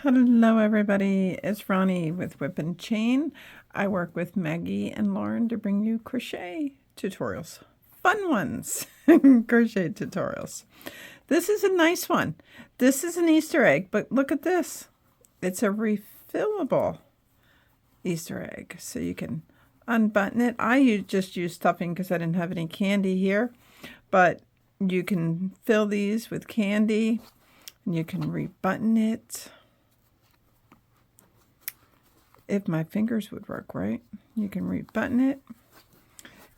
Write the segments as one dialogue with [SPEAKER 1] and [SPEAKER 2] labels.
[SPEAKER 1] Hello everybody, it's Ronnie with Whip and Chain. I work with Maggie and Lauren to bring you crochet tutorials. Fun ones, crochet tutorials. This is a nice one. This is an Easter egg, but look at this. It's a refillable Easter egg. So you can unbutton it. I just used stuffing because I didn't have any candy here, but you can fill these with candy and you can rebutton it. If my fingers would work right, you can rebutton it.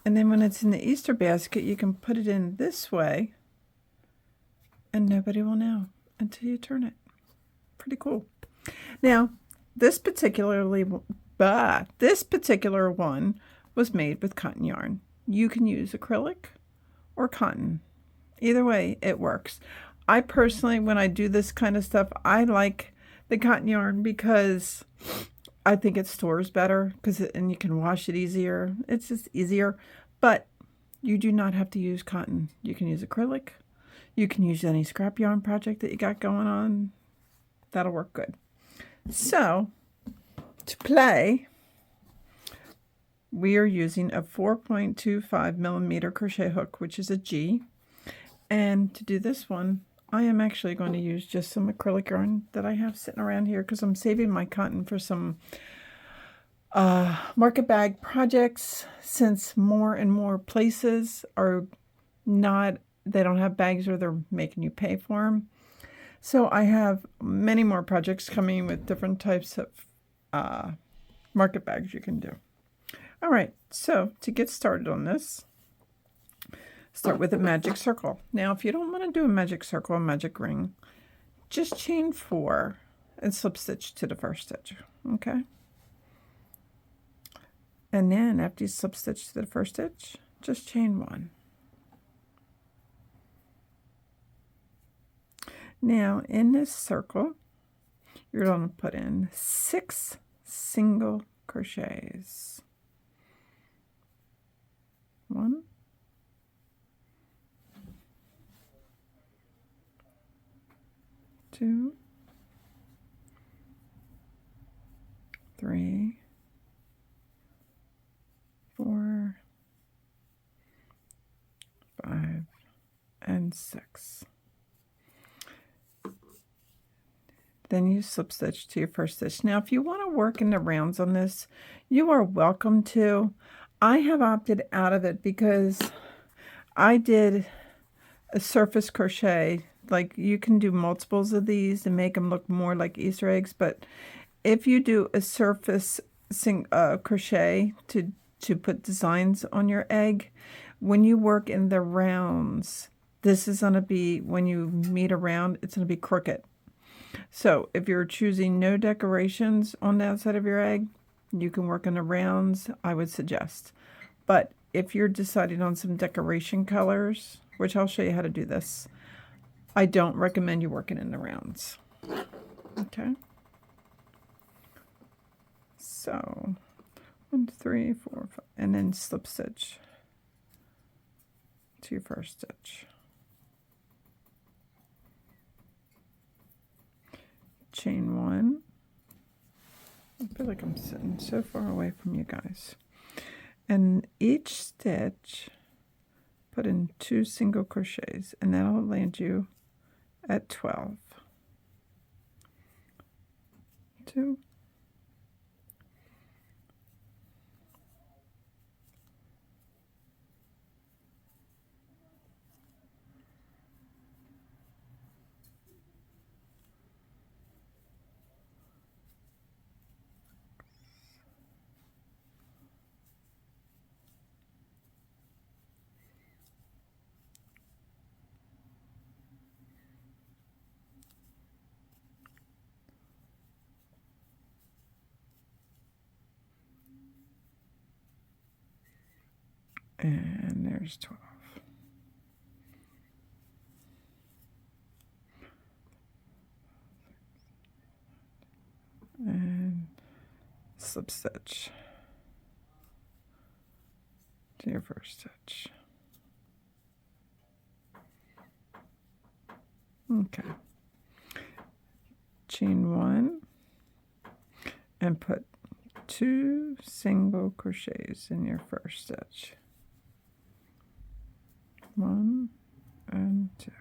[SPEAKER 1] And then when it's in the Easter basket, you can put it in this way and nobody will know until you turn it. Pretty cool. Now, this particular one was made with cotton yarn. You can use acrylic or cotton. Either way, it works. I personally, when I do this kind of stuff, I like the cotton yarn because I think it stores better and you can wash it easier. It's just easier, but you do not have to use cotton. You can use acrylic. You can use any scrap yarn project that you got going on. That'll work good. So to play, we are using a 4.25 millimeter crochet hook, which is a G. And to do this one, I am actually going to use just some acrylic yarn that I have sitting around here because I'm saving my cotton for some market bag projects, since more and more places are not, they don't have bags or they're making you pay for them. So I have many more projects coming with different types of market bags you can do. All right, so to get started on this, start with a magic circle. Now, if you don't want to do a magic circle, a magic ring, just chain 4 and slip stitch to the first stitch, okay? And then after you slip stitch to the first stitch, just chain 1. Now, in this circle, you're going to put in 6 single crochets. 1, 2, 3, 4, 5, and 6. Then you slip stitch to your first stitch. Now, if you want to work in the rounds on this, you are welcome to. I have opted out of it because I did a surface crochet. Like, you can do multiples of these and make them look more like Easter eggs, but if you do a surface crochet to put designs on your egg, when you work in the rounds, this is going to be, when you meet a round, it's going to be crooked. So if you're choosing no decorations on the outside of your egg, you can work in the rounds, I would suggest. But if you're deciding on some decoration colors, which I'll show you how to do this, I don't recommend you working in the rounds. Okay. So 1, 2, 3, 4, 5, and then slip stitch to your first stitch. Chain 1. I feel like I'm sitting so far away from you guys. And each stitch, put in 2 single crochets, and that'll land you at 12. 2, and there's 12. And slip stitch to your first stitch. Okay. chain 1 and put 2 single crochets in your first stitch. 1 and 2.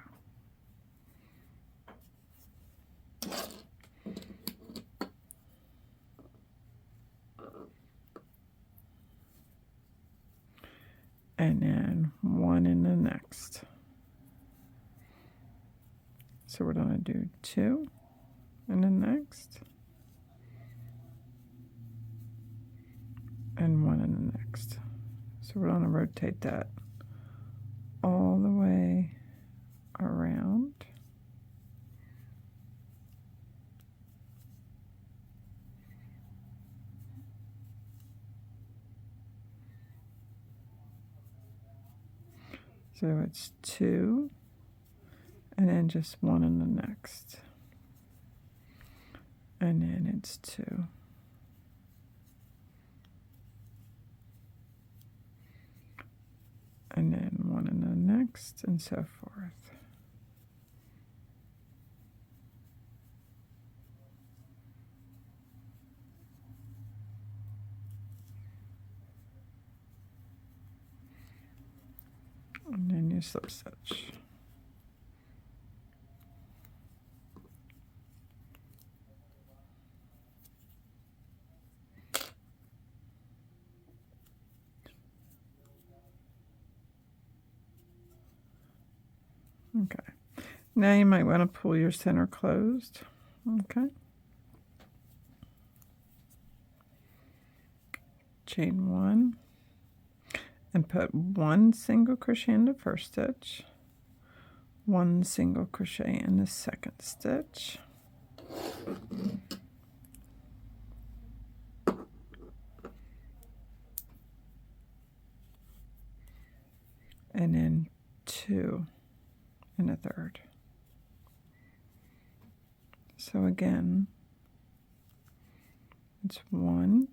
[SPEAKER 1] And then 1 in the next. So we're going to do 2 in the next, and 1 in the next. So we're going to rotate that all the way around. So it's 2, and then just 1 in the next. And then it's 2. And then 1 in the next, and so forth. And then you slip stitch. Okay. Now you might want to pull your center closed. Okay. Chain 1 and put 1 single crochet in the first stitch, 1 single crochet in the second stitch, and then 2 in the third. So again, it's 1,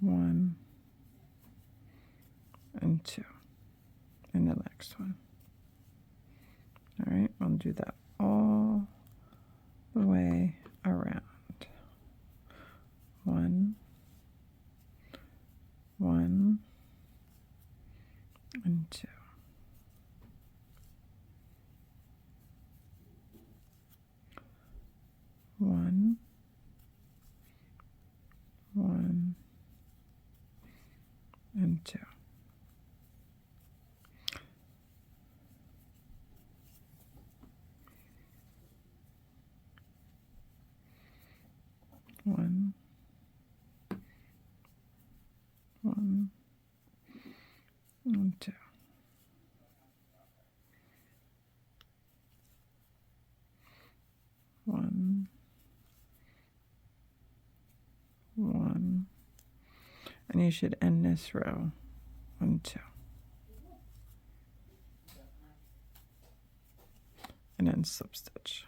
[SPEAKER 1] 1, and 2 in the next one. All right, I'll do that all the way around. 1, 1, and 2. One, 1, and 2. One, 1, and 2. One, 1, and you should end this row 1, 2, and then slip stitch.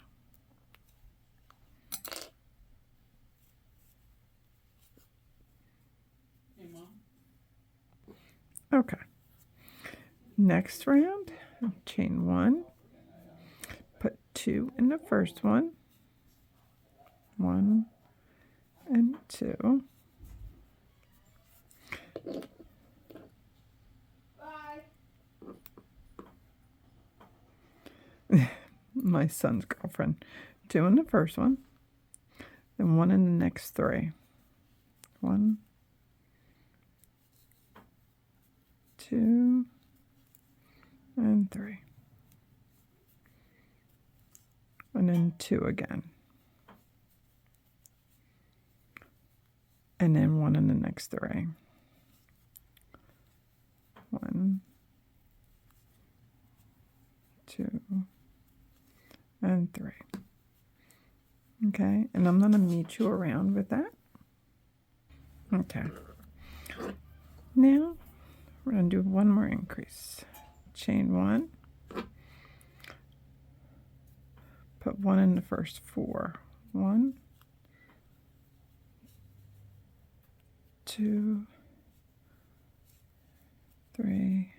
[SPEAKER 1] Okay. Next round, chain 1, put 2 in the first one, 1 and 2. My son's girlfriend. 2 in the first one, then 1 in the next 3. 1, 2, and 3. And then 2 again. And then 1 in the next 3. 1, 2, and 3. Okay, and I'm going to meet you around with that. Okay. Now we're going to do one more increase. Chain 1. Put 1 in the first 4. 1, 2, 3,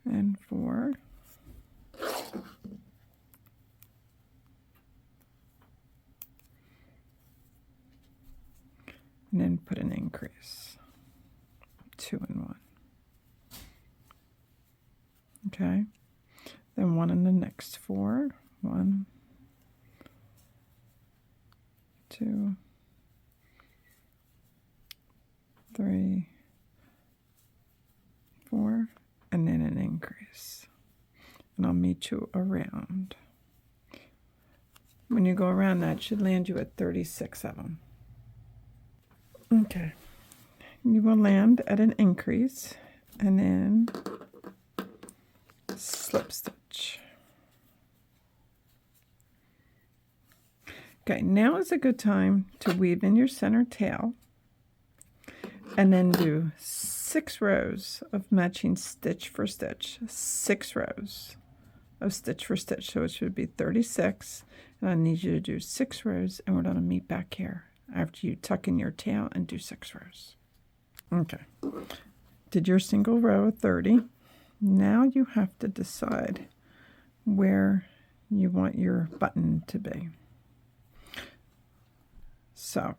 [SPEAKER 1] and 4. and then put an increase, 2 and 1. Okay, then 1 in the next 4, 1, 2, 3, 4, and then an increase. And I'll meet you around. When you go around, that should land you at 36 of them. Okay, you will land at an increase and then slip stitch. Okay, now is a good time to weave in your center tail and then do 6 rows of matching stitch for stitch. 6 rows of stitch for stitch, so it should be 36, and I need you to do 6 rows, and we're going to meet back here after you tuck in your tail and do 6 rows. Okay, did your single row of 30. Now you have to decide where you want your button to be. So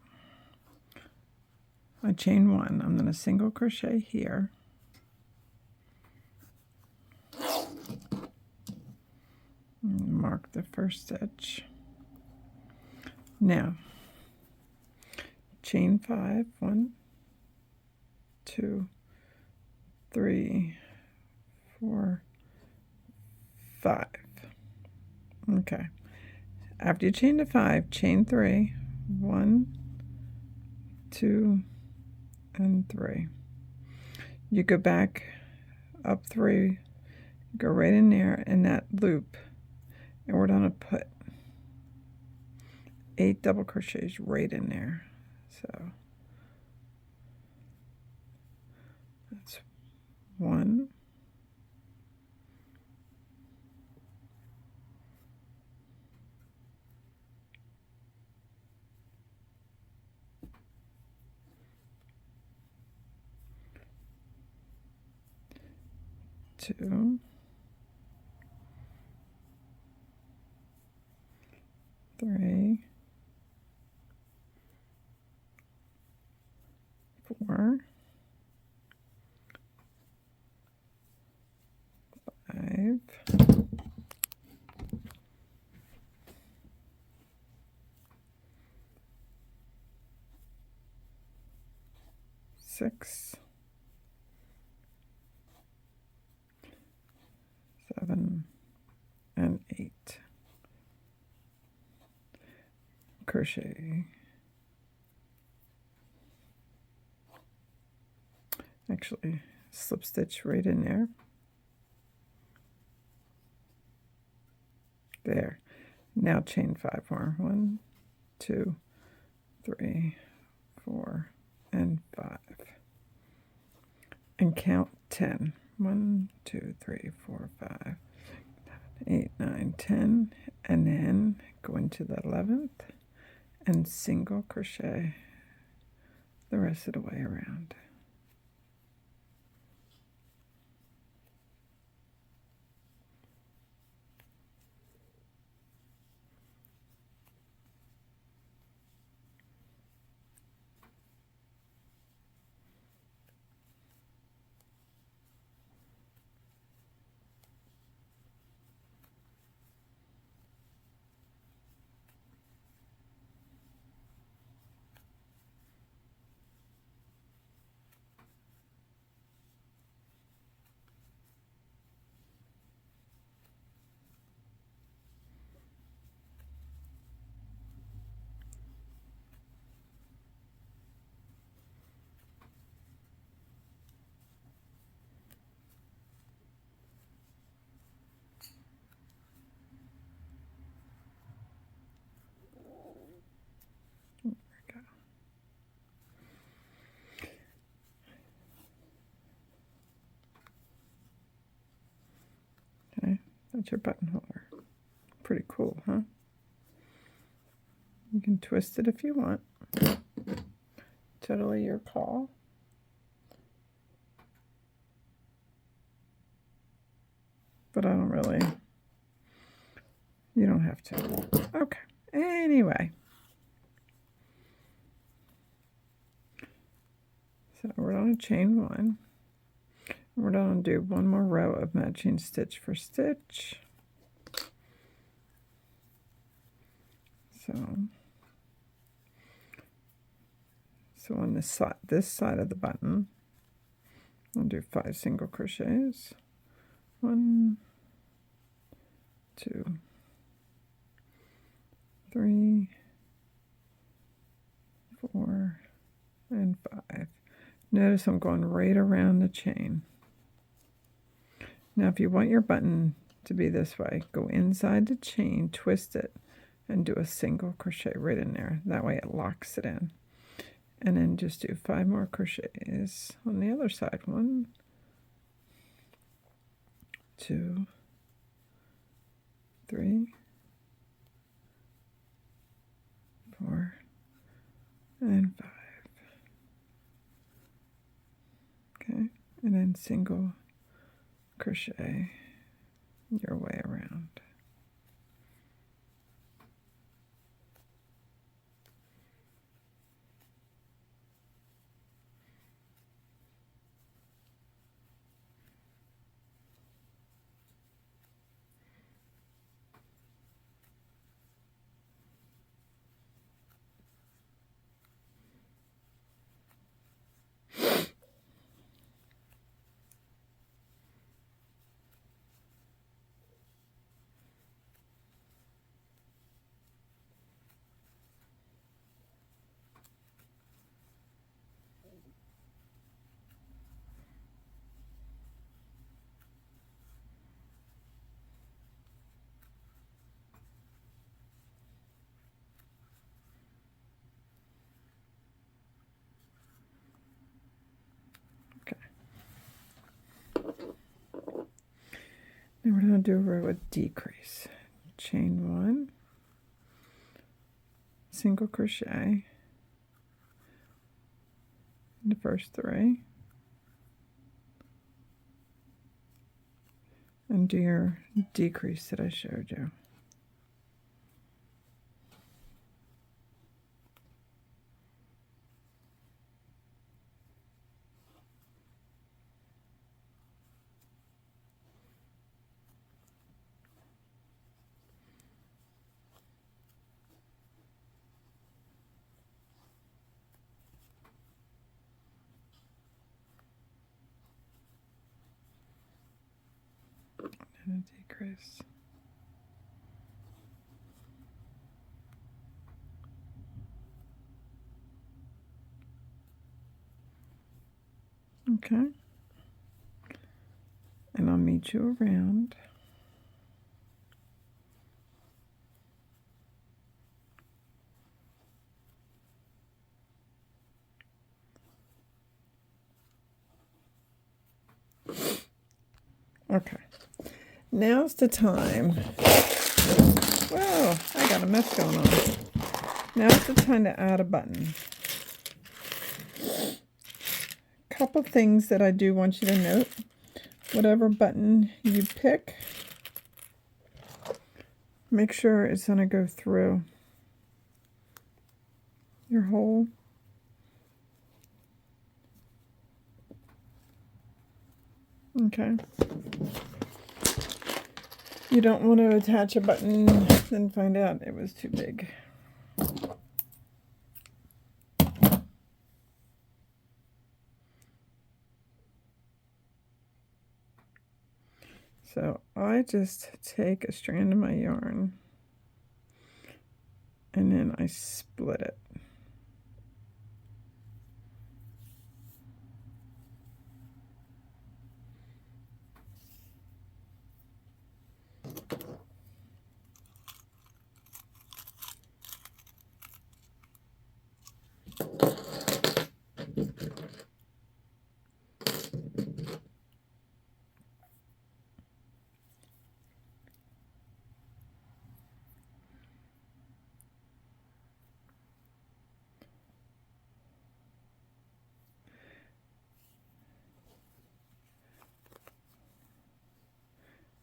[SPEAKER 1] I chain 1. I'm going to single crochet here. Mark the first stitch. Now chain 5. 1, 2, 3, 4, 5. Okay. After you chain to 5, chain 3. 1, 2, and 3. You go back up 3, go right in there in that loop, and we're going to put 8 double crochets right in there. So that's 1, 2, 3, 4, 5, 6, 7, and 8. Crochet. Actually, slip stitch right in there. There. Now chain 5 more. 1, 2, 3, 4, and 5. And count 10. 1, 2, 3, 4, 5, 8, 9, 10. And then go into the 11th and single crochet the rest of the way around. That's your button holder. Pretty cool, huh? You can twist it if you want. Totally your call. But I don't really, you don't have to. Okay, anyway. So we're going to chain 1. We're going to do 1 more row of matching stitch for stitch. So on this side of the button, I'll do 5 single crochets. 1, 2, 3, 4, and 5. Notice I'm going right around the chain. Now if you want your button to be this way, go inside the chain, twist it, and do a single crochet right in there. That way it locks it in. And then just do 5 more crochets on the other side. 1, 2, 3, 4, and 5. Okay, and then single crochet your way around. Then we're going to do a row of decrease. Chain 1, single crochet in the first 3, and do your decrease that I showed you. And a decrease. Okay. And I'll meet you around. Okay. Now's the time. Whoa, I got a mess going on. Now's the time to add a button. Couple things that I do want you to note. Whatever button you pick, make sure it's going to go through your hole. Okay. You don't want to attach a button then find out it was too big. So I just take a strand of my yarn and then I split it.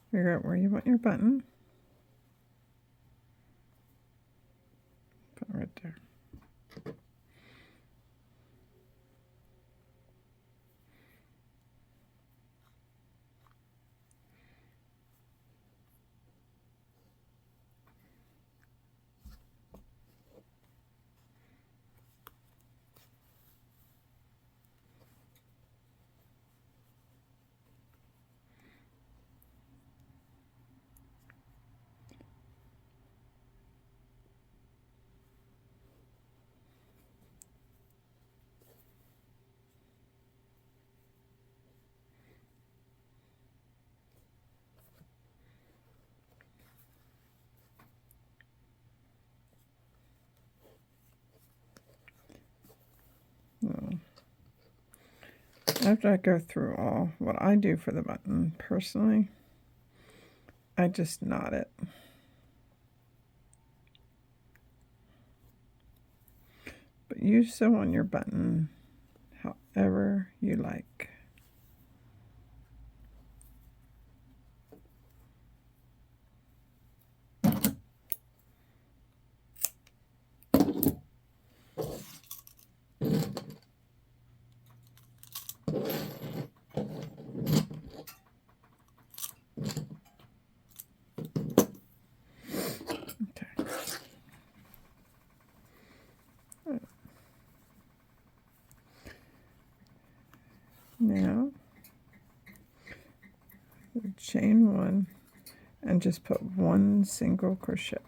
[SPEAKER 1] Figure out where you want your button. Put it right there. after I go through all what I do for the button, personally, I just knot it. But you sew on your button however you like. Now, chain one and just put one single crochet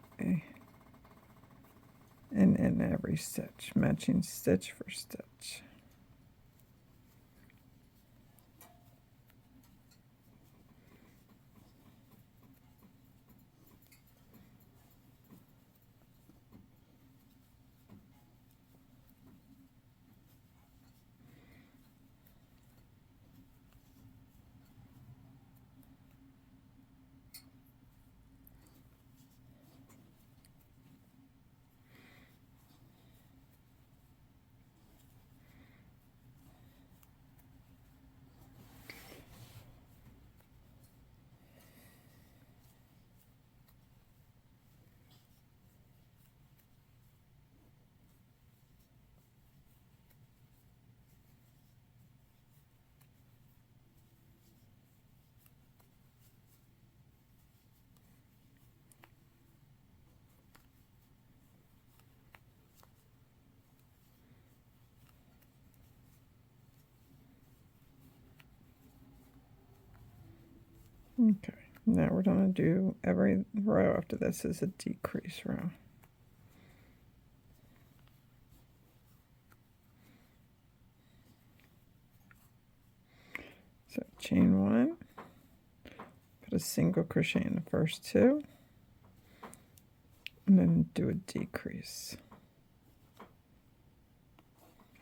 [SPEAKER 1] in every stitch, matching stitch for stitch. Okay, now we're going to do every row after this is a decrease row. So chain one, put a single crochet in the first two, and then do a decrease.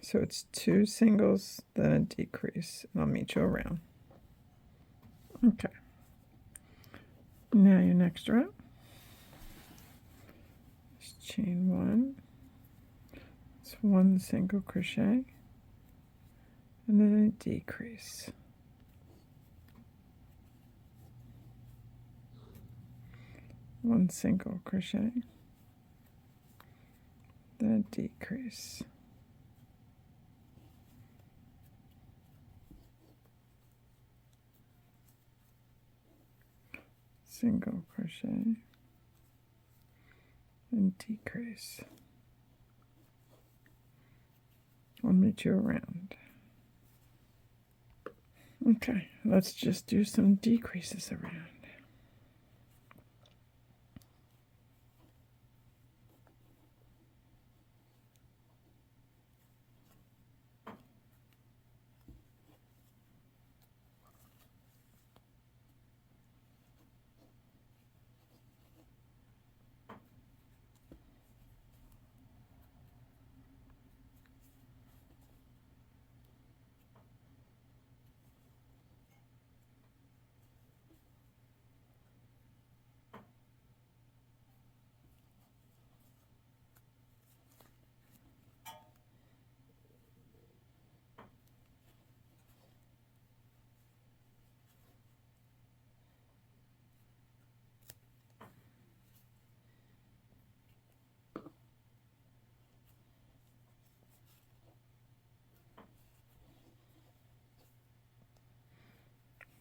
[SPEAKER 1] So it's two singles, then a decrease, and I'll meet you around. Okay. Now your next row is chain one, it's one single crochet, and then a decrease. One single crochet, then a decrease. Single crochet and decrease. I'll meet you around. Okay, let's just do some decreases around.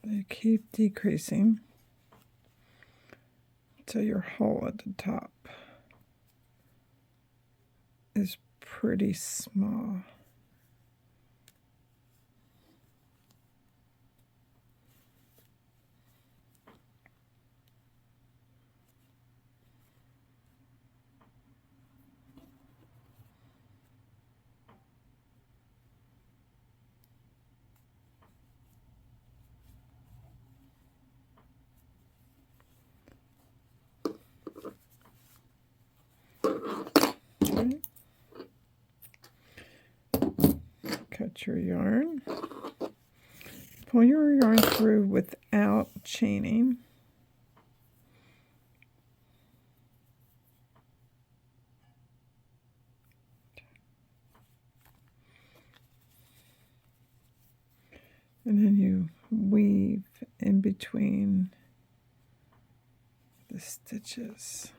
[SPEAKER 1] They keep decreasing until your hole at the top is pretty small. Cut your yarn pull your yarn through without chaining. And then you weave in between the stitches.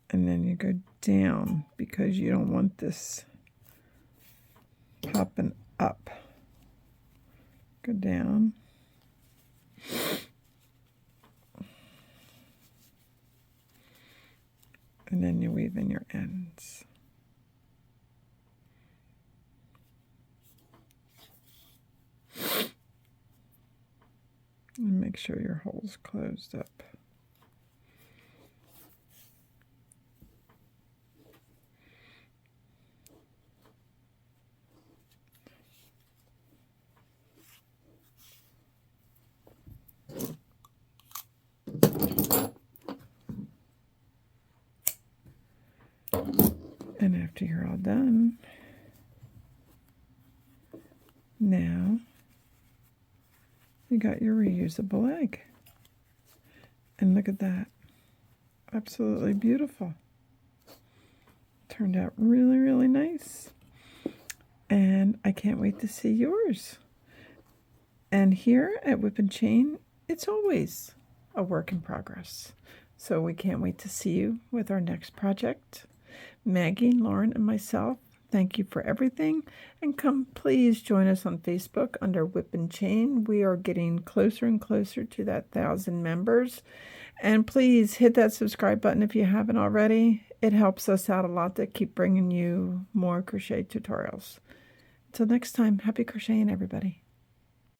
[SPEAKER 1] And then you go down because you don't want this popping up. Go down. And then you weave in your ends. And make sure your hole's closed up. And after you're all done, now you got your reusable egg. And look at that. Absolutely beautiful. Turned out really, really nice. And I can't wait to see yours. And here at Whip and Chain, it's always a work in progress. So we can't wait to see you with our next project. Maggie, Lauren, and myself, thank you for everything. And come please join us on Facebook under Whip and Chain. We are getting closer and closer to that 1,000 members. And please hit that subscribe button if you haven't already. It helps us out a lot to keep bringing you more crochet tutorials. Until next time, happy crocheting, everybody.